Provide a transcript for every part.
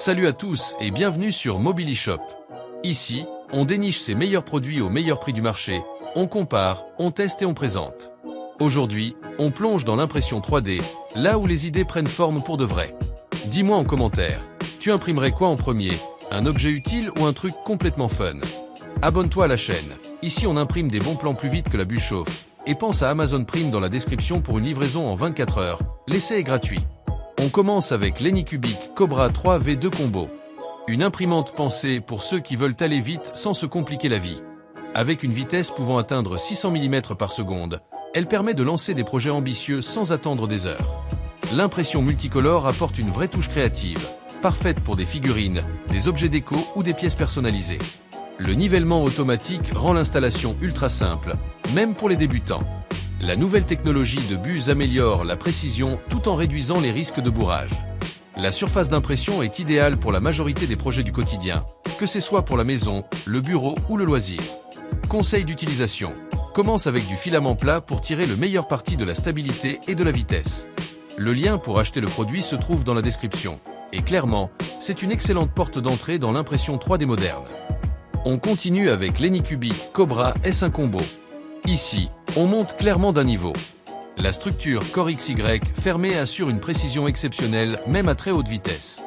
Salut à tous et bienvenue sur Mobilishop. Ici, on déniche ses meilleurs produits au meilleur prix du marché, on compare, on teste et on présente. Aujourd'hui, on plonge dans l'impression 3D, là où les idées prennent forme pour de vrai. Dis-moi en commentaire, tu imprimerais quoi en premier? Un objet utile ou un truc complètement fun? Abonne-toi à la chaîne, ici on imprime des bons plans plus vite que la bûche chauffe. Et pense à Amazon Prime dans la description pour une livraison en 24 heures, l'essai est gratuit. On commence avec l'Anycubic Cobra 3 V2 Combo. Une imprimante pensée pour ceux qui veulent aller vite sans se compliquer la vie. Avec une vitesse pouvant atteindre 600 mm par seconde, elle permet de lancer des projets ambitieux sans attendre des heures. L'impression multicolore apporte une vraie touche créative, parfaite pour des figurines, des objets déco ou des pièces personnalisées. Le nivellement automatique rend l'installation ultra simple, même pour les débutants. La nouvelle technologie de buse améliore la précision tout en réduisant les risques de bourrage. La surface d'impression est idéale pour la majorité des projets du quotidien, que ce soit pour la maison, le bureau ou le loisir. Conseil d'utilisation. Commence avec du filament plat pour tirer le meilleur parti de la stabilité et de la vitesse. Le lien pour acheter le produit se trouve dans la description. Et clairement, c'est une excellente porte d'entrée dans l'impression 3D moderne. On continue avec l'Anycubic Cobra S1 Combo. Ici, on monte clairement d'un niveau. La structure Core XY fermée assure une précision exceptionnelle même à très haute vitesse.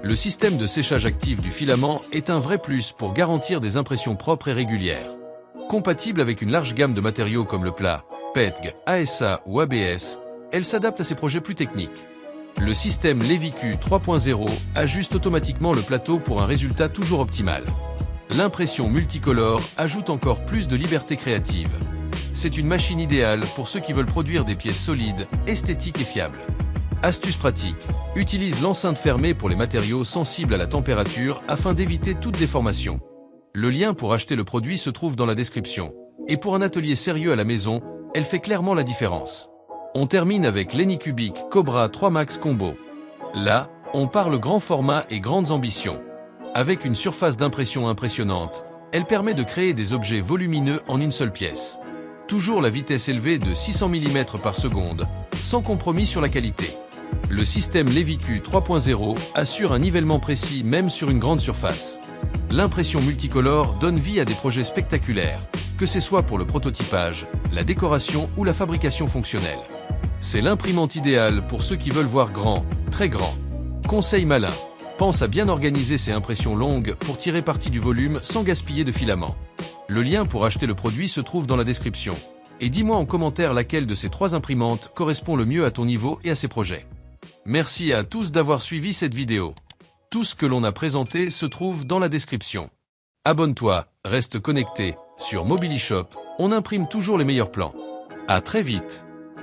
Le système de séchage actif du filament est un vrai plus pour garantir des impressions propres et régulières. Compatible avec une large gamme de matériaux comme le plat, PETG, ASA ou ABS, elle s'adapte à ses projets plus techniques. Le système Leviq 3.0 ajuste automatiquement le plateau pour un résultat toujours optimal. L'impression multicolore ajoute encore plus de liberté créative. C'est une machine idéale pour ceux qui veulent produire des pièces solides, esthétiques et fiables. Astuce pratique, utilise l'enceinte fermée pour les matériaux sensibles à la température afin d'éviter toute déformation. Le lien pour acheter le produit se trouve dans la description. Et pour un atelier sérieux à la maison, elle fait clairement la différence. On termine avec l'Anycubic Cobra 3 Max Combo. Là, on parle grand format et grandes ambitions. Avec une surface d'impression impressionnante, elle permet de créer des objets volumineux en une seule pièce. Toujours la vitesse élevée de 600 mm par seconde, sans compromis sur la qualité. Le système Leviq 3.0 assure un nivellement précis même sur une grande surface. L'impression multicolore donne vie à des projets spectaculaires, que ce soit pour le prototypage, la décoration ou la fabrication fonctionnelle. C'est l'imprimante idéale pour ceux qui veulent voir grand, très grand. Conseil malin. Pense à bien organiser ces impressions longues pour tirer parti du volume sans gaspiller de filaments. Le lien pour acheter le produit se trouve dans la description. Et dis-moi en commentaire laquelle de ces 3 imprimantes correspond le mieux à ton niveau et à ses projets. Merci à tous d'avoir suivi cette vidéo. Tout ce que l'on a présenté se trouve dans la description. Abonne-toi, reste connecté. Sur Mobilishop, on imprime toujours les meilleurs plans. À très vite.